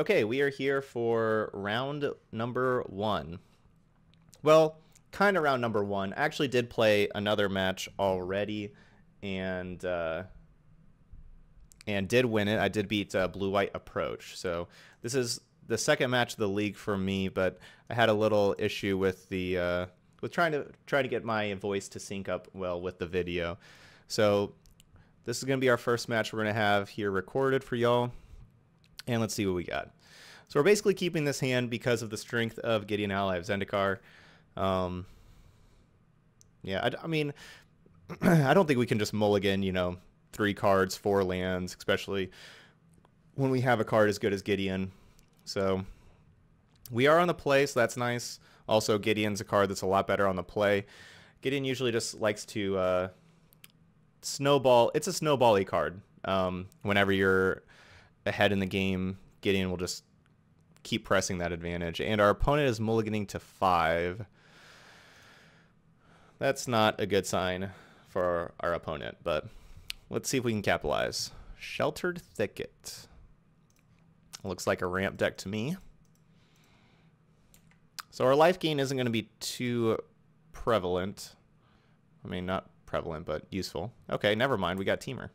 Okay, we are here for round number 1. Well, kind of round number 1. I actually did play another match already, and did win it. I did beat Blue-White Approach. So this is the second match of the league for me, but I had a little issue with the with trying to get my voice to sync up well with the video. So this is going to be our first match we're going to have here recorded for y'all. And let's see what we got. So we're basically keeping this hand because of the strength of Gideon Ally of Zendikar. Yeah, I mean, I don't think we can just mulligan, you know, 3 cards, 4 lands, especially when we have a card as good as Gideon. So we are on the play, so that's nice. Also, Gideon's a card that's a lot better on the play. Gideon usually just likes to snowball. It's a snowball-y card. Whenever you're ahead in the game, Gideon will just keep pressing that advantage. And our opponent is mulliganing to 5. That's not a good sign for our opponent, but let's see if we can capitalize. Sheltered Thicket. Looks like a ramp deck to me. So our life gain isn't going to be too prevalent. I mean, not prevalent, but useful. Okay, never mind. We got Teamer.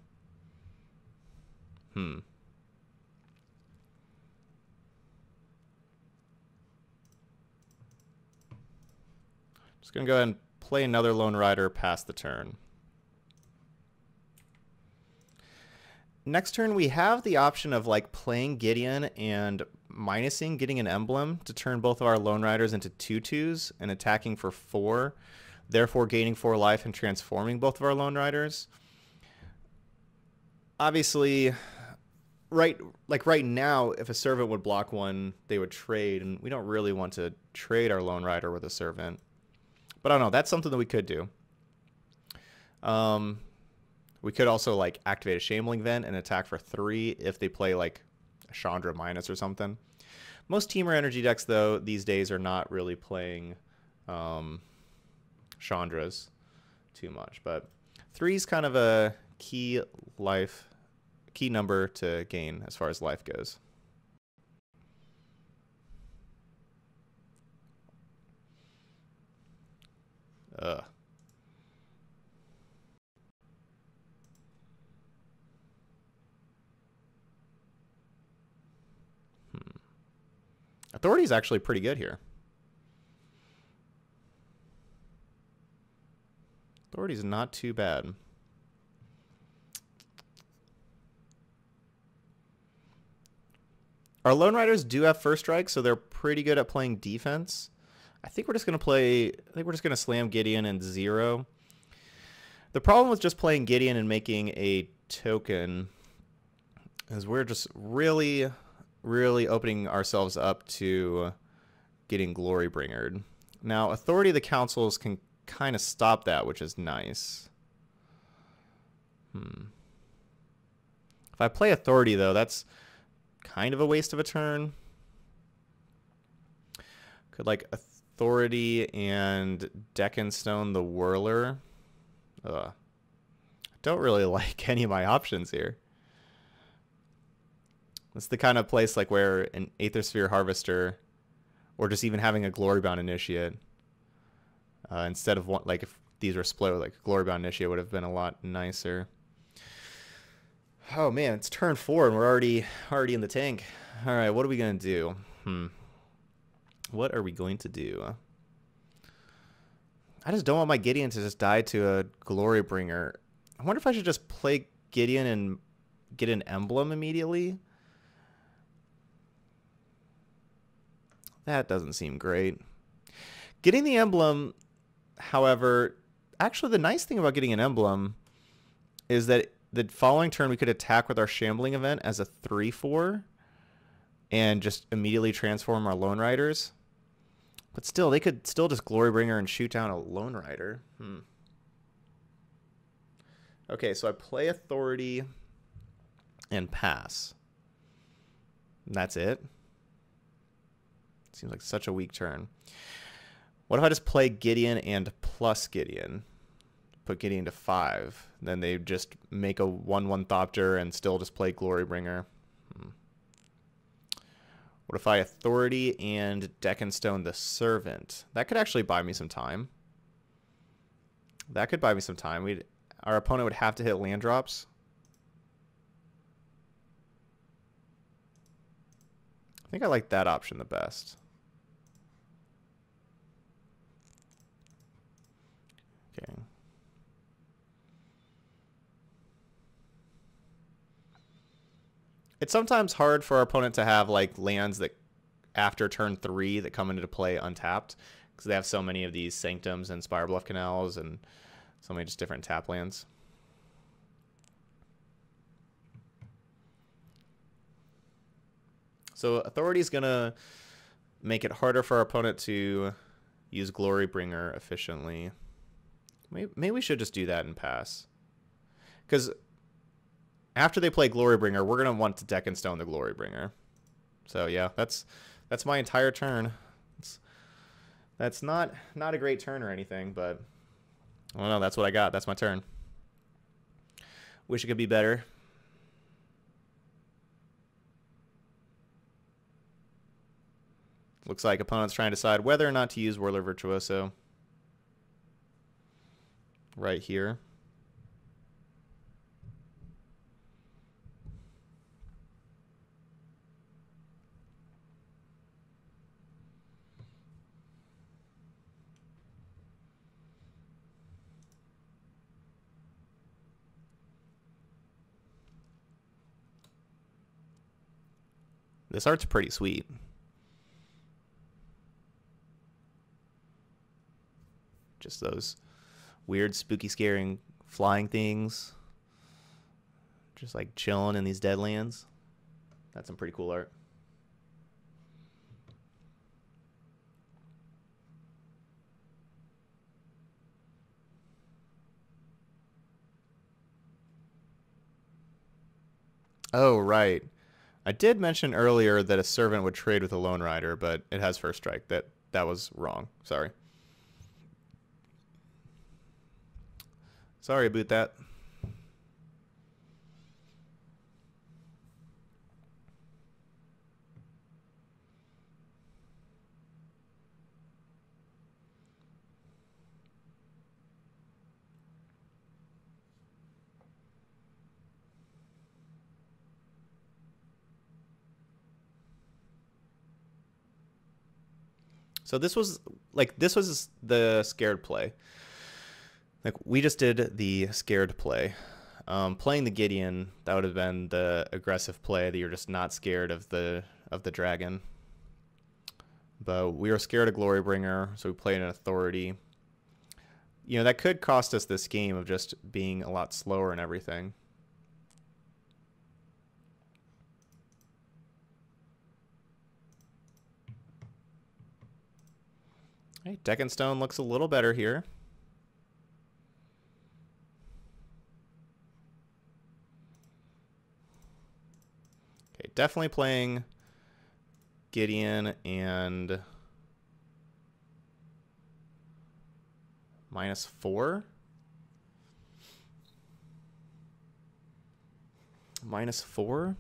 Just going to go ahead and play another Lone Rider past the turn. Next turn, we have the option of like playing Gideon and minusing, getting an emblem to turn both of our Lone Riders into 2/2s and attacking for 4, therefore gaining 4 life and transforming both of our Lone Riders. Obviously, right now, if a Servant would block one, they would trade, and we don't really want to trade our Lone Rider with a Servant. But I don't know, that's something that we could do. We could also like activate a Shambling Vent and attack for 3 if they play like a Chandra minus or something. Most Teamer energy decks, though, these days are not really playing Chandras too much. But 3 is kind of a key number to gain as far as life goes. Authority is actually pretty good here. Authority is not too bad. Our Lone Riders do have first strike, so they're pretty good at playing defense. I think we're just gonna slam Gideon and 0. The problem with just playing Gideon and making a token is we're just really opening ourselves up to getting Glorybringered. Now, Authority of the Councils can kind of stop that, which is nice. If I play Authority, though, that's kind of a waste of a turn. Could, like, Authority and Deckenstone the Whirler. I don't really like any of my options here. It's the kind of place like where an Aethersphere Harvester, or just even having a Glorybound Initiate, instead of one, like if these were split, like Glorybound Initiate would have been a lot nicer. Oh man, it's turn 4 and we're already in the tank. All right, what are we gonna do? What are we going to do? I just don't want my Gideon to just die to a Glorybringer. I wonder if I should just play Gideon and get an emblem immediately. That doesn't seem great. Getting the emblem, however, actually the nice thing about getting an emblem is that the following turn we could attack with our Shambling Event as a 3/4 and just immediately transform our Lone Riders. But still, they could still just Glorybringer and shoot down a Lone Rider. Okay, so I play Authority and pass. And that's it. Seems like such a weak turn. What if I just play Gideon and plus Gideon? Put Gideon to 5. Then they just make a 1/1 Thopter and still just play Glorybringer. What if I authority and deck and stone the servant? That could actually buy me some time. That could buy me some time. Our opponent would have to hit land drops. I think I like that option the best. Okay. It's sometimes hard for our opponent to have like lands that after turn 3 that come into play untapped because they have so many of these Sanctums and Spire Bluff Canals and so many just different tap lands. So authority is going to make it harder for our opponent to use Glorybringer efficiently. Maybe we should just do that and pass. Because after they play Glorybringer, we're going to want to deck and stone the Glorybringer. So yeah, that's my entire turn. That's not a great turn or anything, but I don't know. That's what I got. That's my turn. Wish it could be better. Looks like opponent's trying to decide whether or not to use Whirler Virtuoso right here. This art's pretty sweet. Just those weird, spooky, scaring, flying things. Just like chilling in these Deadlands. That's some pretty cool art. Oh, right. I did mention earlier that a servant would trade with a Lone Rider, but it has first strike. That was wrong. Sorry. Sorry about that. So this was the scared play. Like we just did the scared play. Playing the Gideon, that would have been the aggressive play that you're just not scared of the dragon. But we were scared of Glorybringer, so we played an authority. You know, that could cost us this game of just being a lot slower and everything. Hey, Deck and Stone looks a little better here. Okay, definitely playing Gideon and -4. -4.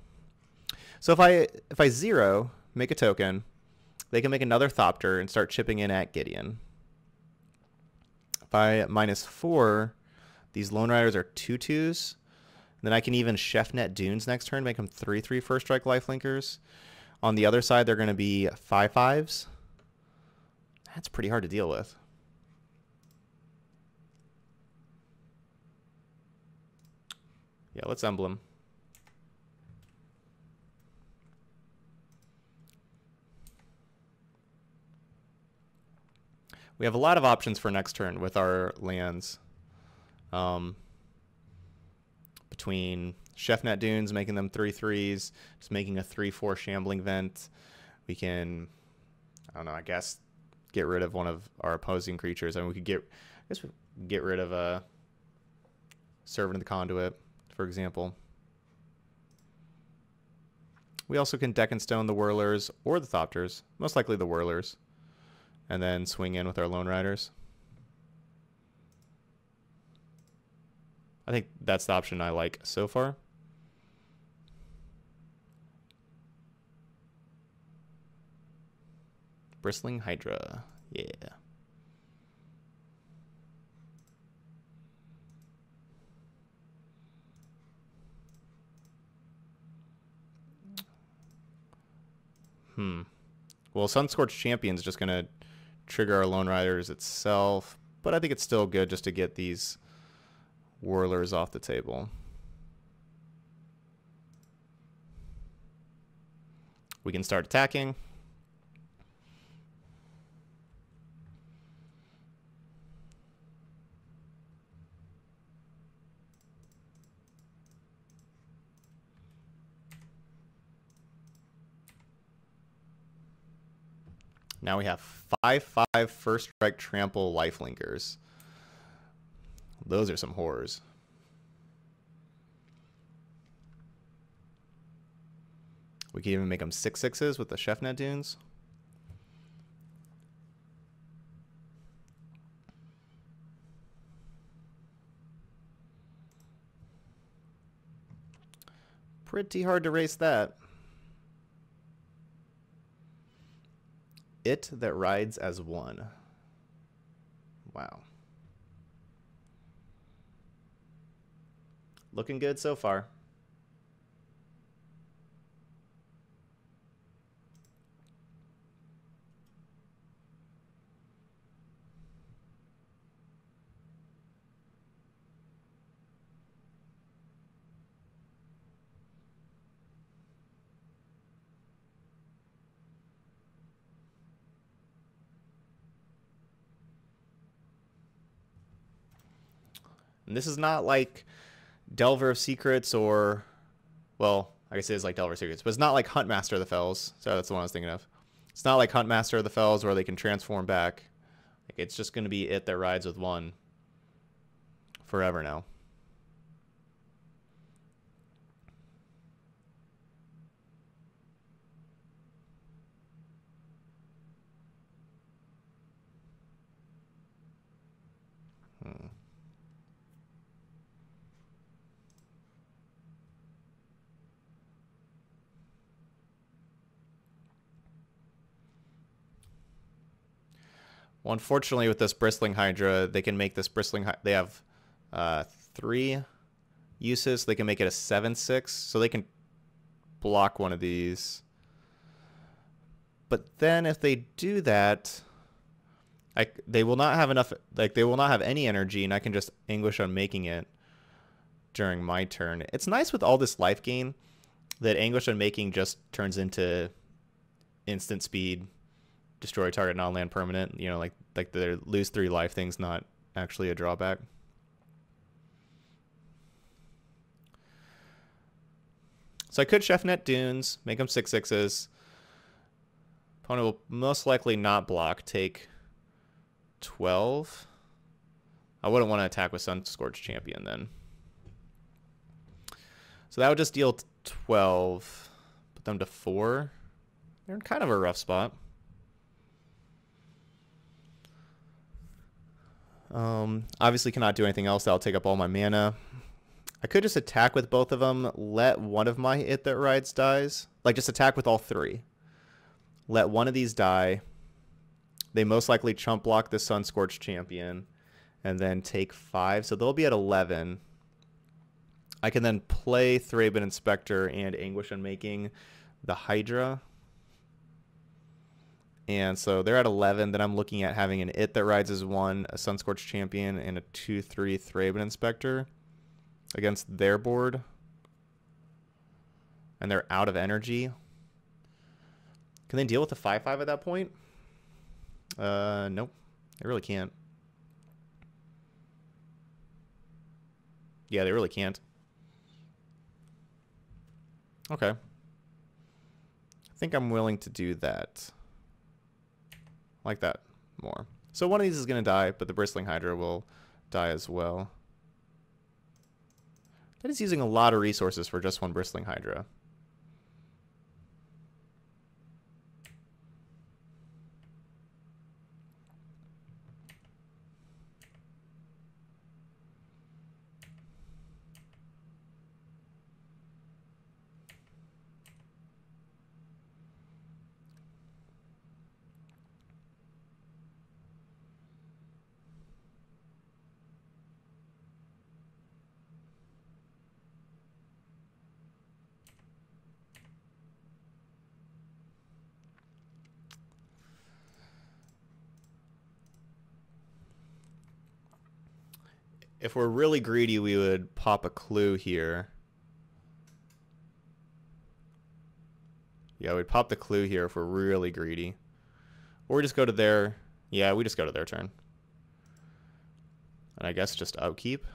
So if I zero, make a token, they can make another Thopter and start chipping in at Gideon. If I -4, these Lone Riders are 2/2s. Then I can even Chefnet Dunes next turn, make them 3/3 first strike lifelinkers. On the other side, they're going to be 5/5s. That's pretty hard to deal with. Yeah, let's Emblem. We have a lot of options for next turn with our lands. Between Chefnet Dunes, making them 3/3s, just making a 3/4 Shambling Vent. We can, I don't know, I guess get rid of one of our opposing creatures. I mean, we could get rid of a Servant of the Conduit, for example. We also can Deck and Stone the Whirlers or the Thopters, most likely the Whirlers, and then swing in with our Lone Riders. I think that's the option I like so far. Bristling Hydra. Yeah. Well, Sunscorched Champion's just going to trigger our Lone Riders itself, but I think it's still good just to get these Whirlers off the table. We can start attacking. Now we have 5/5 first strike trample lifelinkers. Those are some horrors. We can even make them 6/6s with the Chefnet Dunes. Pretty hard to race that. It that rides as one. Wow. Looking good so far. And this is not like Delver of Secrets or, well, I guess it is like Delver of Secrets, but it's not like Huntmaster of the Fells. So that's the one I was thinking of. It's not like Huntmaster of the Fells where they can transform back. Like, it's just going to be it that rides with one forever now. Well, unfortunately, with this Bristling Hydra, they can make this they have 3 uses. They can make it a 7/6, so they can block one of these. But then if they do that, they will not have enough, like they will not have any energy, and I can just Anguish on making it during my turn. It's nice with all this life gain that Anguish on making just turns into instant speed, destroy target non-land permanent, you know, like the lose 3 life thing's not actually a drawback. So I could Chefnet Dunes, make them 6/6s. Opponent will most likely not block, take 12. I wouldn't want to attack with Sunscorched Champion then. So that would just deal 12. Put them to 4. They're in kind of a rough spot. Obviously cannot do anything else. That'll take up all my mana. I could just attack with both of them, let one of my It That Rides dies. Like, just attack with all 3. Let one of these die. They most likely chump block the Sunscorched Champion, and then take 5. So they'll be at 11. I can then play Thraben Inspector and Anguish on making the Hydra. And so they're at 11. Then I'm looking at having an It That Rides as 1, a Sunscorched Champion, and a 2/3 Thraben Inspector against their board. And they're out of energy. Can they deal with the 5/5 at that point? Nope. They really can't. Yeah, they really can't. Okay. I think I'm willing to do that. Like that more. So one of these is going to die, but the Bristling Hydra will die as well. That is using a lot of resources for just one Bristling Hydra. If we're really greedy, we would pop a clue here. Yeah, we'd pop the clue here if we're really greedy. Or we just go to their... Yeah, we just go to their turn. And I guess just upkeep.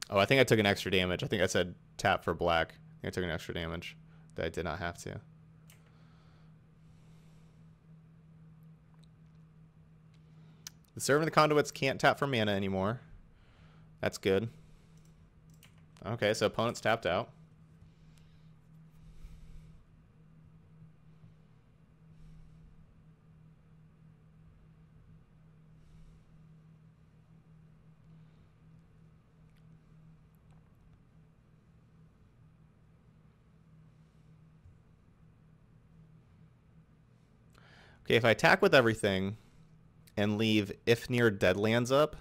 Oh, I think I took an extra damage. I think I said tap for black. I think I took an extra damage that I did not have to. The Servant of the Conduits can't tap for mana anymore. That's good. Okay, so opponent's tapped out. Okay, if I attack with everything and leave if near Deadlands up,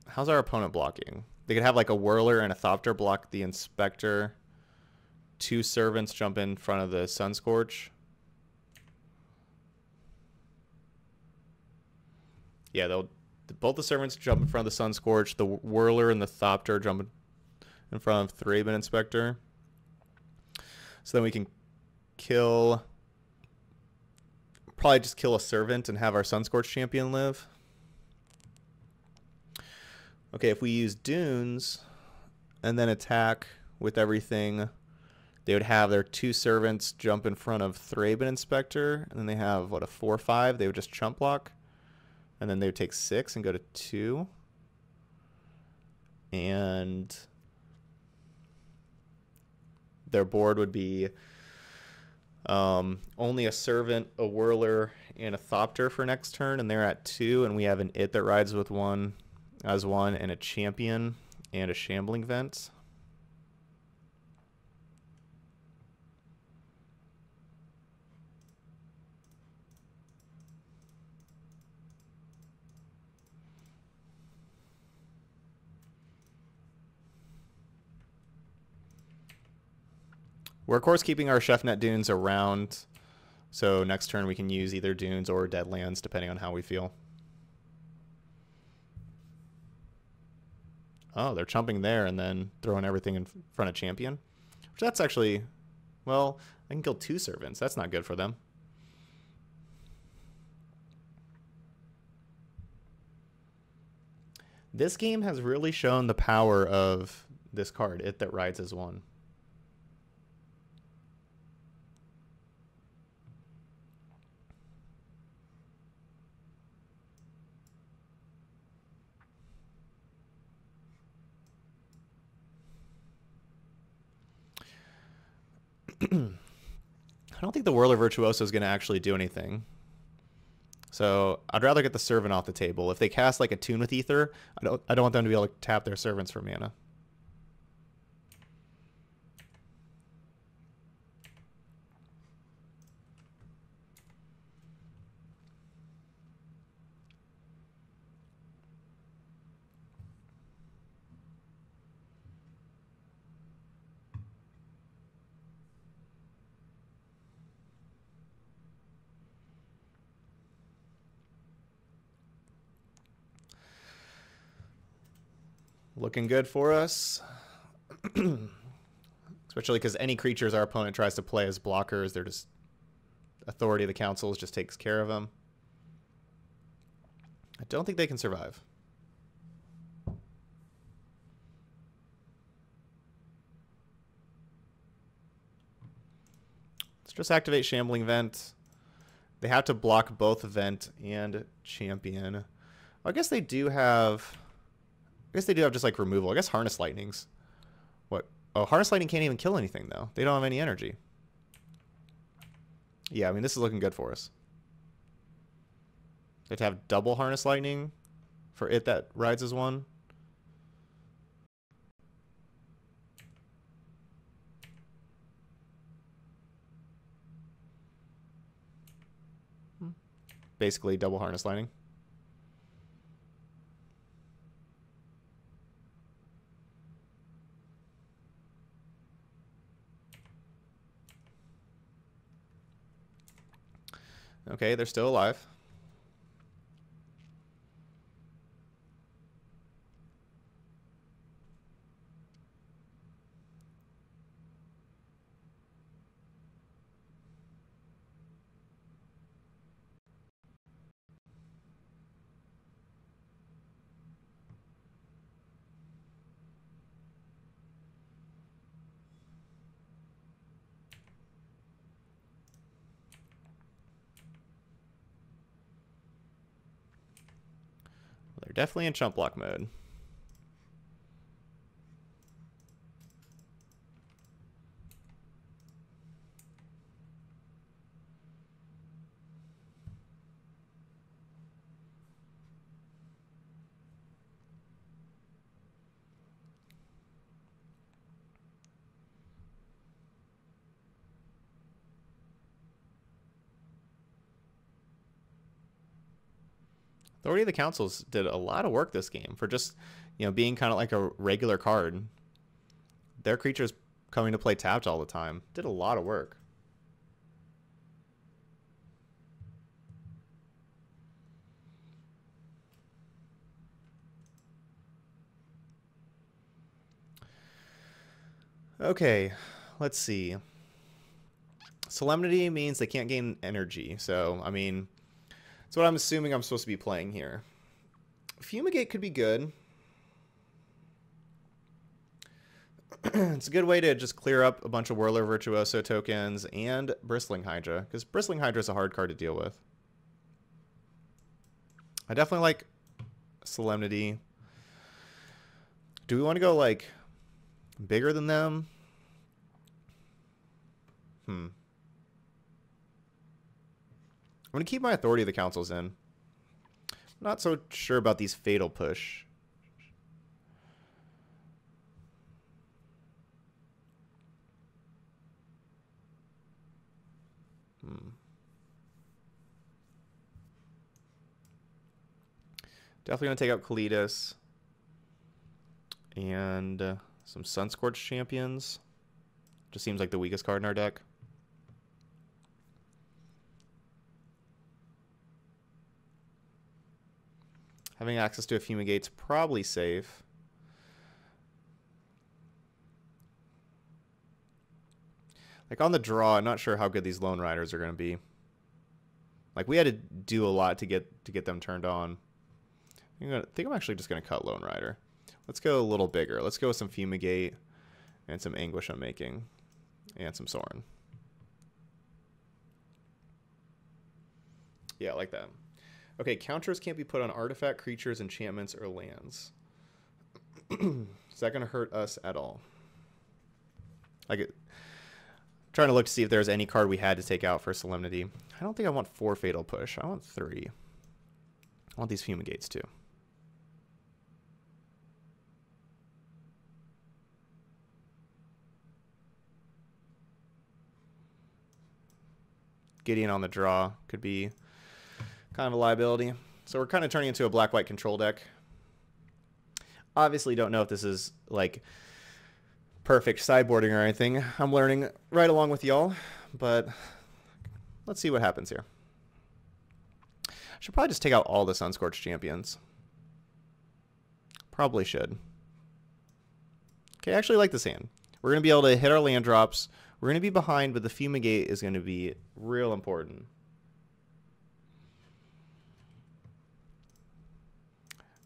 how's our opponent blocking? They could have like a Whirler and a Thopter block the Inspector. 2 Servants jump in front of the Sunscorch. Yeah, both the Servants jump in front of the Sunscorch. The Whirler and the Thopter jump in front of Thraben Inspector. So then we can probably just kill a Servant and have our Sunscorch champion live. Okay, if we use Dunes and then attack with everything, they would have their 2 Servants jump in front of Thraben Inspector, and then they have, what, a 4/5? They would just chump block, and then they would take 6 and go to 2. And their board would be only a Servant, a Whirler, and a Thopter for next turn, and they're at 2, and we have an It that rides with 1 as 1, and a Champion, and a Shambling Vent. We're, of course, keeping our Chefnet Dunes around, so next turn we can use either Dunes or Deadlands, depending on how we feel. Oh, they're chumping there and then throwing everything in front of Champion. Which that's actually, well, I can kill 2 Servants. That's not good for them. This game has really shown the power of this card, It That Rides as 1. I don't think the Whirler Virtuoso is going to actually do anything. So I'd rather get the Servant off the table. If they cast like a Tune with Ether, I don't want them to be able to tap their Servants for mana. Looking good for us. Especially because any creatures our opponent tries to play as blockers, they're just... Authority of the Councils just takes care of them. I don't think they can survive. Let's just activate Shambling Vent. They have to block both Vent and Champion. I guess they do have... just like removal. I guess Harness Lightnings. What? Oh, Harness Lightning can't even kill anything though. They don't have any energy. Yeah, I mean this is looking good for us. They'd have double Harness Lightning for It That Rides as 1. Basically double Harness Lightning. Okay, they're still alive. They're definitely in chump block mode. Authority of the Councils did a lot of work this game for just, being kind of like a regular card. Their creatures coming to play tapped all the time. Did a lot of work. Okay, let's see. Solemnity means they can't gain energy. So, I mean, that's what I'm assuming I'm supposed to be playing here. Fumigate could be good. It's a good way to just clear up a bunch of Whirler Virtuoso tokens and Bristling Hydra, because Bristling Hydra is a hard card to deal with. I definitely like Solemnity. Do we want to go, like, bigger than them? I'm going to keep my Authority of the Councils in. Not so sure about these Fatal Push. Definitely going to take out Kalidas. And some Sunscorched Champions. Just seems like the weakest card in our deck. Having access to a Fumigate's probably safe. Like on the draw, I'm not sure how good these Lone Riders are going to be. Like we had to do a lot to get them turned on. I think I'm actually just going to cut Lone Rider. Let's go a little bigger. Let's go with some Fumigate and some Anguish Unmaking and some Sorin. Yeah, I like that. Okay, counters can't be put on artifact, creatures, enchantments, or lands. Is that going to hurt us at all? Like, trying to look to see if there's any card we had to take out for Solemnity. I don't think I want 4 Fatal Push. I want 3. I want these Fumigates too. Gideon on the draw could be kind of a liability. So we're kind of turning into a black-white control deck. Obviously don't know if this is like perfect sideboarding or anything. I'm learning right along with y'all, but let's see what happens here. I should probably just take out all the Sunscorched Champions. Probably should. Okay, I actually like this hand. We're going to be able to hit our land drops. We're going to be behind, but the Fumigate is going to be real important.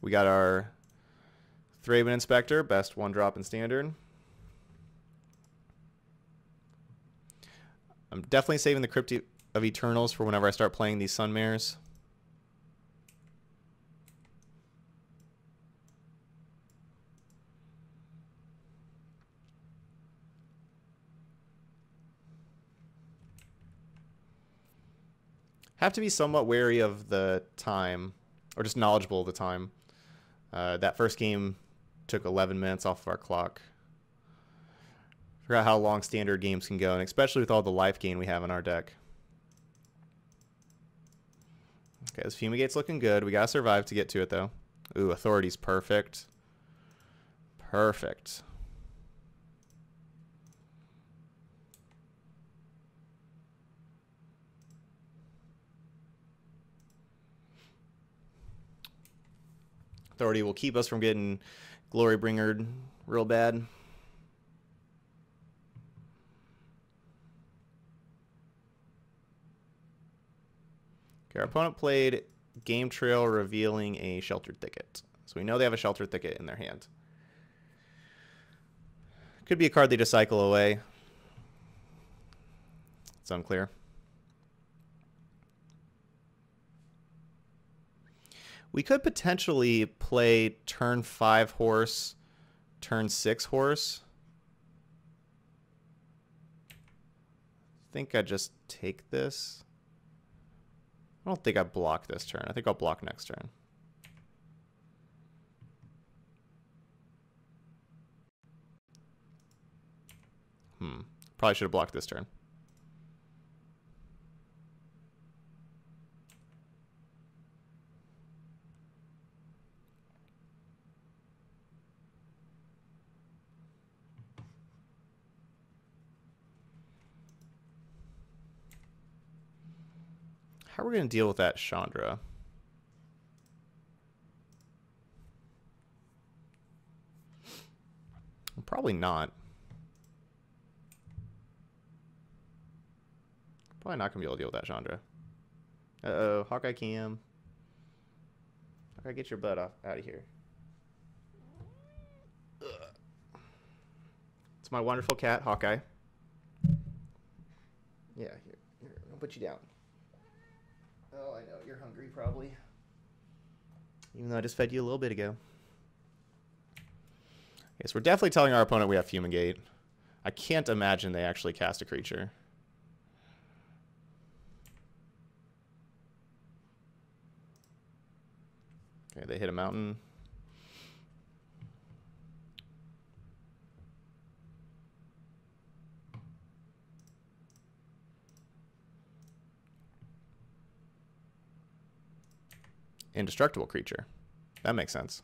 We got our Thraben Inspector, best 1-drop in Standard. I'm definitely saving the Crypt of Eternals for whenever I start playing these Sunmares. Have to be somewhat wary of the time, or just knowledgeable of the time. That first game took 11 minutes off of our clock. Forgot how long standard games can go, and especially with all the life gain we have in our deck. Okay, this Fumigate's looking good. We gotta survive to get to it, though. Ooh, Authority's perfect. Perfect. Authority will keep us from getting Glorybringered real bad. Okay, our opponent played Game Trail, revealing a Sheltered Thicket. So we know they have a Sheltered Thicket in their hand. Could be a card they just cycle away. It's unclear. We could potentially play turn 5 horse, turn 6 horse. I think I just take this. I don't think I block this turn. I think I'll block next turn. Probably should have blocked this turn. How are we going to deal with that Chandra? Probably not. Probably not going to be able to deal with that Chandra. Uh-oh, Hawkeye Cam. Hawkeye, get your butt out of here. Ugh. It's my wonderful cat, Hawkeye. Yeah, here, I'll put you down. Oh, I know, you're hungry probably. Even though I just fed you a little bit ago. Okay, so we're definitely telling our opponent we have Fumigate. I can't imagine they actually cast a creature. Okay, they hit a mountain. Indestructible creature. That makes sense.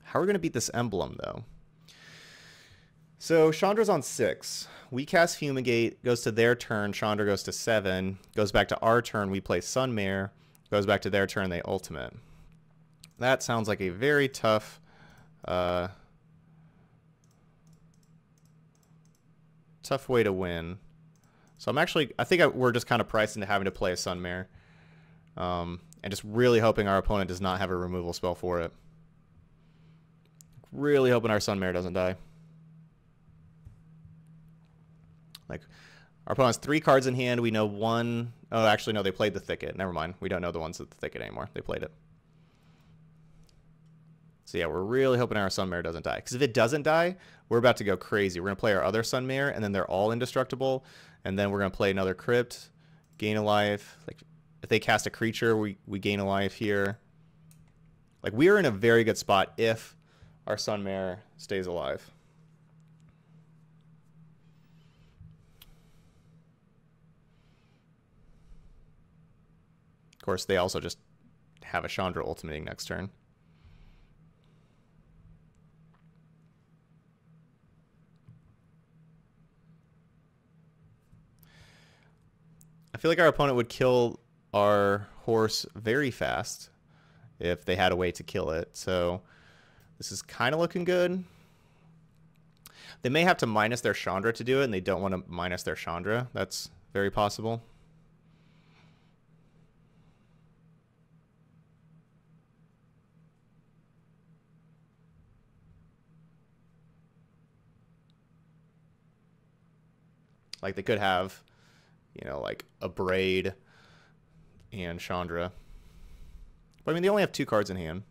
How are we going to beat this emblem, though? So Chandra's on 6. We cast Fumigate, goes to their turn. Chandra goes to 7. Goes back to our turn. We play Sunmare. Goes back to their turn. They ultimate. That sounds like a very tough... tough way to win. So I think we're just kind of priced into having to play a Sunmare. And just really hoping our opponent does not have a removal spell for it. Really hoping our Sunmare doesn't die. Like, our opponent has 3 cards in hand. We know one... Oh, actually, no, they played the Thicket. Never mind. We don't know the ones at the Thicket anymore. They played it. So yeah, we're really hoping our Sunmare doesn't die. Because if it doesn't die, we're about to go crazy. We're going to play our other Sunmare, and then they're all indestructible. And then we're going to play another Crypt, gain a life. Like, if they cast a creature, we gain a life here. Like, we are in a very good spot if our Sunmare stays alive. Of course, they also just have a Chandra ultimating next turn. I feel like our opponent would kill our horse very fast if they had a way to kill it. So this is kind of looking good. They may have to minus their Chandra to do it, and they don't want to minus their Chandra. That's very possible. Like, they could have, you know, like a Braid and Chandra. But I mean, they only have 2 cards in hand.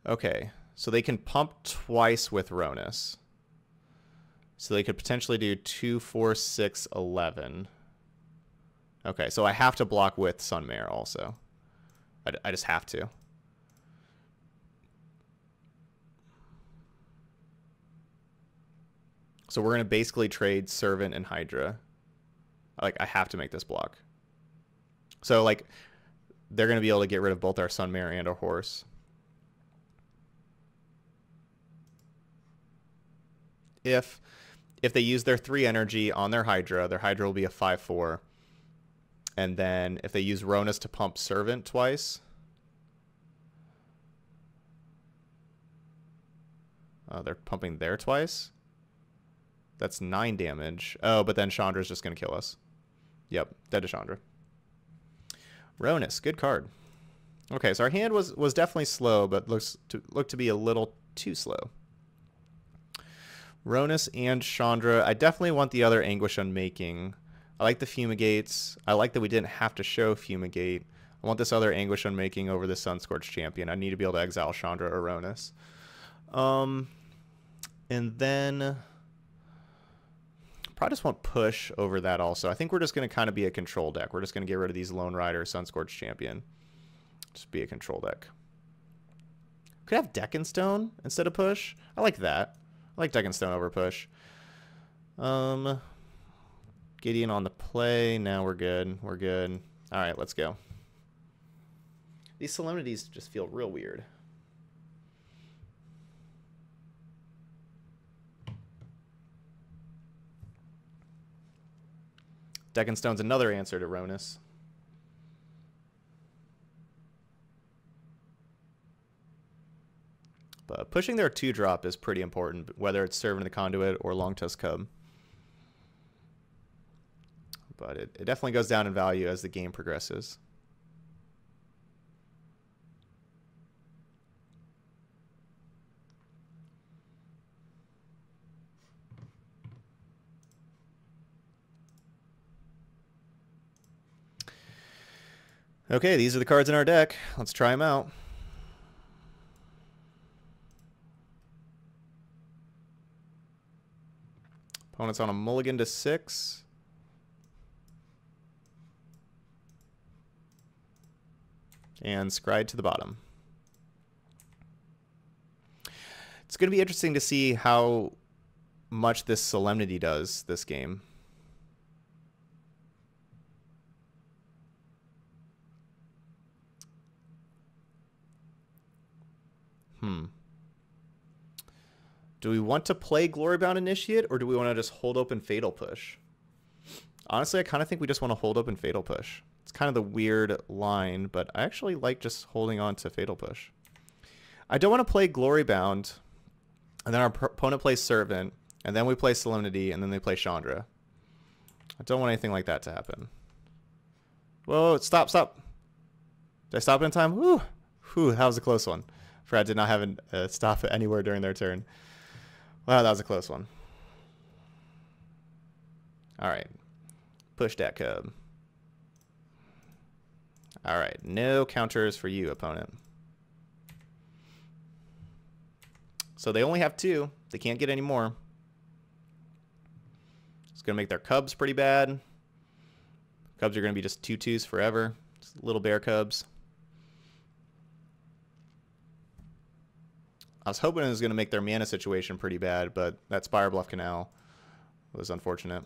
Okay, so they can pump twice with Ronus. So they could potentially do 2, 4, 6, 11. Okay, so I have to block with Sunmare also. I just have to. So we're going to basically trade Servant and Hydra. Like, I have to make this block. So, like, they're going to be able to get rid of both our Sunmare and our horse. If they use their 3 energy on their Hydra will be a 5/4. And then if they use Ronus to pump Servant twice, they're pumping there twice. That's 9 damage. Oh, but then Chandra's just going to kill us. Yep, dead to Chandra. Ronus, good card. Okay, so our hand was definitely slow, but looked to be a little too slow. Ronus and Chandra. I definitely want the other Anguish Unmaking. I like the Fumigates. I like that we didn't have to show Fumigate. I want this other Anguish Unmaking over the Sunscorched Champion. I need to be able to exile Chandra or Ronus. And then probably just want push over that also. I think we're just going to kind of be a control deck. We're just going to get rid of these Lone Rider, Sunscorched Champion. Just be a control deck. Could have Deck and Stone instead of push. I like that. I like Deck and Stone over push. Gideon on the play. Now we're good. We're good. All right, let's go. These Solemnities just feel real weird. Deck and Stone's another answer to Ronus. But pushing their 2-drop is pretty important, whether it's Servant of the Conduit or Longtusk Cub. But it definitely goes down in value as the game progresses. Okay, these are the cards in our deck. Let's try them out. Opponent's on a mulligan to 6. And Scryed to the bottom. It's going to be interesting to see how much this Solemnity does this game. Do we want to play Glorybound Initiate, or do we want to just hold open Fatal Push? Honestly, I kind of think we just want to hold open Fatal Push. It's kind of the weird line, but I actually like just holding on to Fatal Push. I don't want to play Glorybound, and then our opponent plays Servant, and then we play Solemnity, and then they play Chandra. I don't want anything like that to happen. Whoa, stop, stop. Did I stop in time? Whew, that was a close one. Fred did not have a stop anywhere during their turn. Wow, that was a close one. All right. Push that cub. All right. No counters for you, opponent. So they only have 2. They can't get any more. It's going to make their cubs pretty bad. Cubs are going to be just 2/2s forever. Just little bear cubs. I was hoping it was going to make their mana situation pretty bad, but that Spire Bluff Canal was unfortunate.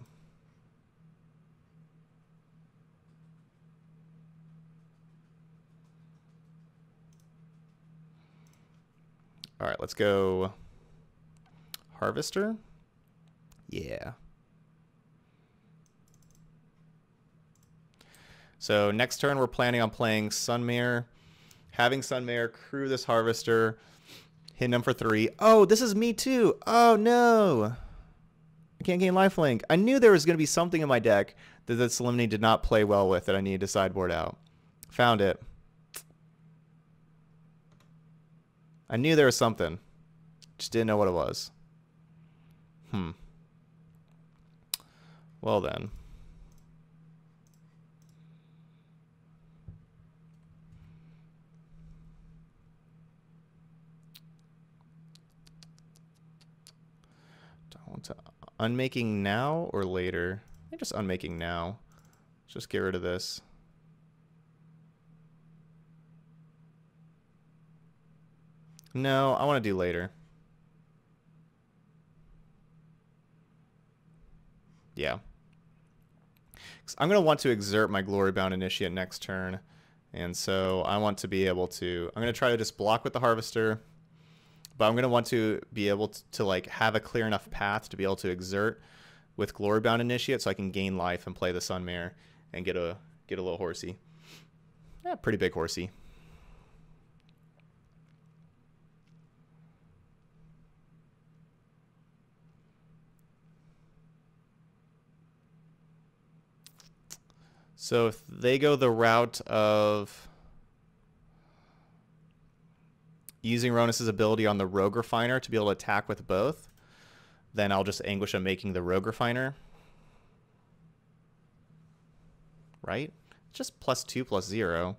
All right, let's go Harvester. Yeah. So next turn, we're planning on playing Sunmare, having Sunmare crew this Harvester, hitting them for 3. Oh, this is me too. Oh, no. I can't gain lifelink. I knew there was going to be something in my deck that the Solemnity did not play well with that I needed to sideboard out. Found it. I knew there was something. Just didn't know what it was. Well then. Do I want to unmaking now or later? I think just unmaking now. Let's just get rid of this. No, I want to do later. Yeah. I'm going to want to exert my Glorybound Initiate next turn. And so I want to be able to... I'm going to try to just block with the Harvester. But I'm going to want to be able to like have a clear enough path to be able to exert with Glorybound Initiate so I can gain life and play the Sunmare and get a little horsey. Yeah, pretty big horsey. So if they go the route of using Ronus's ability on the Rogue Refiner to be able to attack with both, then I'll just Anguish him making the Rogue Refiner. Right? Just +2/+0.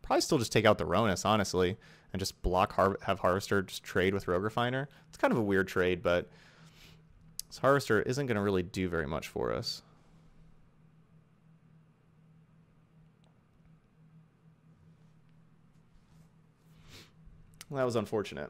Probably still just take out the Ronus, honestly, and just block, have Harvester just trade with Rogue Refiner. It's kind of a weird trade, but this Harvester isn't going to really do very much for us. Well, that was unfortunate.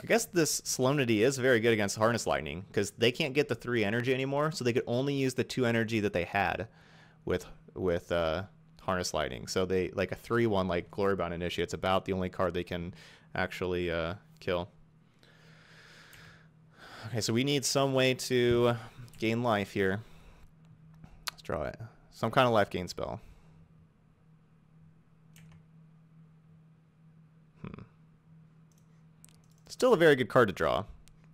I guess this Solemnity is very good against Harness Lightning because they can't get the 3 energy anymore, so they could only use the 2 energy that they had with Harness Lightning. So they like a 3/1 like Glorybound Initiate's about the only card they can actually kill. Okay, so we need some way to gain life here. Let's draw it. Some kind of life gain spell. Still a very good card to draw.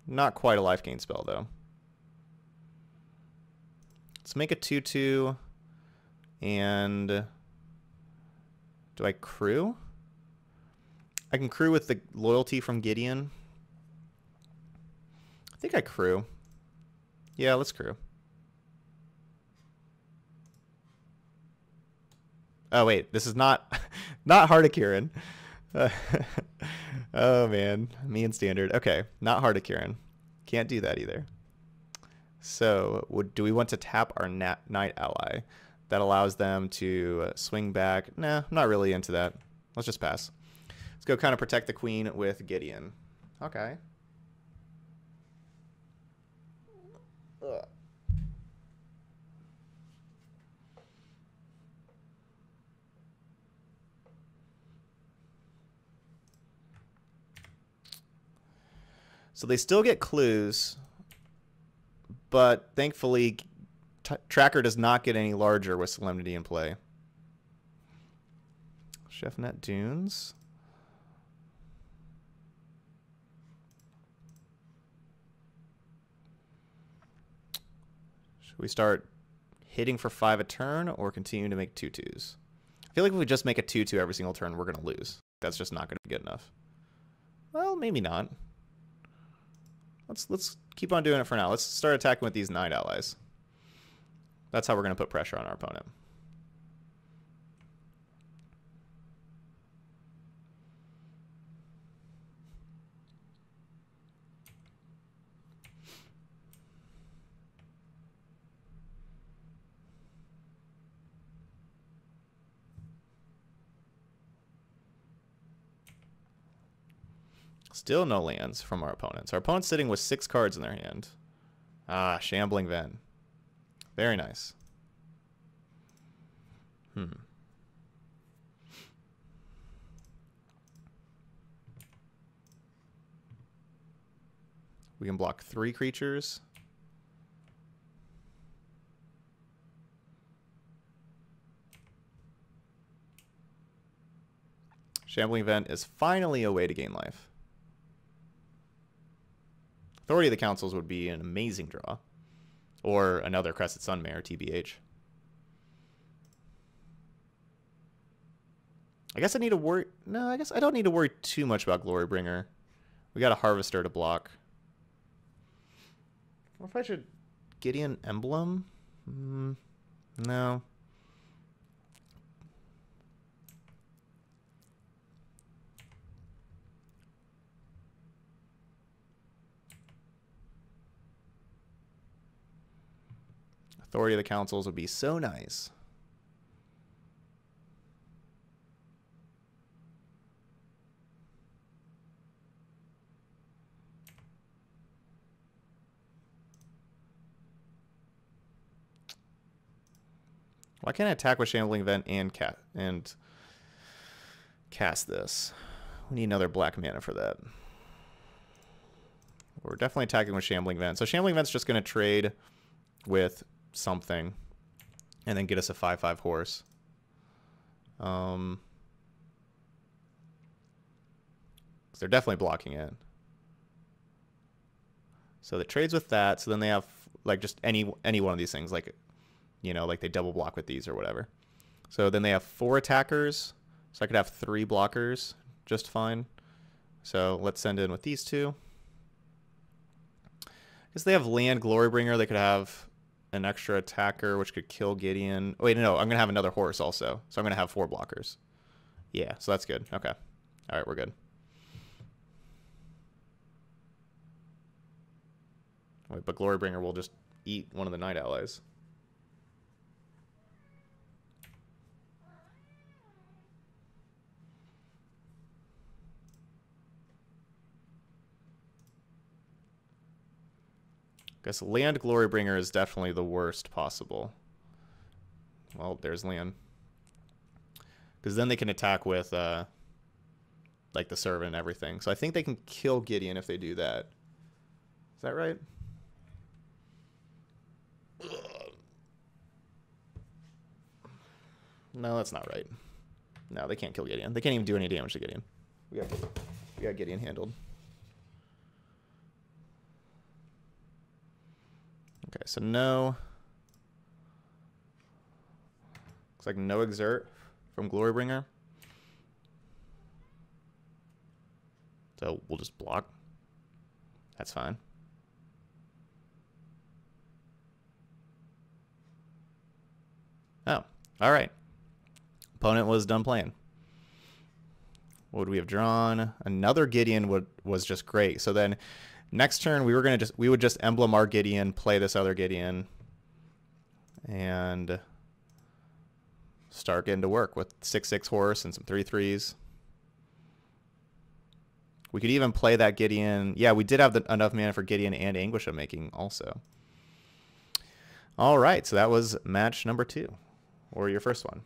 Not quite a life gain spell, though. Let's make a 2/2. And do I crew? I can crew with the loyalty from Gideon. I think I crew. Yeah, let's crew. Oh, wait. This is not Hardikiran. Oh man, me and Standard. Okay, not Hardikiran. Can't do that either. So do we want to tap our Knight ally? That allows them to swing back. Nah, I'm not really into that. Let's just pass. Let's go kind of protect the queen with Gideon. Okay. Ugh. So they still get clues, but thankfully Tracker does not get any larger with Solemnity in play. Chefnet Dunes. Should we start hitting for 5 a turn or continue to make 2/2s? I feel like if we just make a 2/2 every single turn, we're going to lose. That's just not going to be good enough. Well, maybe not. Let's keep on doing it for now. Let's start attacking with these Knight allies. That's how we're going to put pressure on our opponent. Still no lands from our opponents. Our opponent's sitting with 6 cards in their hand. Ah, Shambling Ven. Very nice. We can block 3 creatures. Shambling Ven is finally a way to gain life. Authority of the Councils would be an amazing draw. Or another Crested Sunmare, TBH. I guess I need to worry... No, I guess I don't need to worry too much about Glorybringer. We got a Harvester to block. I wonder if I should Gideon Emblem? No. Authority of the Councils would be so nice. Why can't I attack with Shambling Vent and cast this? We need another black mana for that. We're definitely attacking with Shambling Vent. So Shambling Vent's just going to trade with something and then get us a 5/5 horse. They're definitely blocking it. So it trades with that. So then they have like just any one of these things, like, you know, like they double block with these or whatever. So then they have 4 attackers. So I could have 3 blockers just fine. So let's send in with these 2. Because they have land Glorybringer, they could have an extra attacker, which could kill Gideon. Oh, wait, no, I'm going to have another horse also. So I'm going to have 4 blockers. Yeah, so that's good. Okay. All right, we're good. Wait, but Glorybringer will just eat one of the Night Allies. Guess land Glorybringer is definitely the worst possible. Well, there's land. Because then they can attack with like the servant and everything. So I think they can kill Gideon if they do that. Is that right? No, that's not right. No, they can't kill Gideon. They can't even do any damage to Gideon. We got Gideon handled. Okay, so no. Looks like no exert from Glorybringer. So we'll just block. That's fine. Oh, all right. Opponent was done playing. What would we have drawn? Another Gideon was just great. So then next turn we would just emblem our Gideon, play this other Gideon, and start getting to work with 6/6 horse and some 3/3s. We could even play that Gideon. Yeah, we did have enough mana for Gideon and Anguish of Making also. All right, so that was match number 2, or your first one.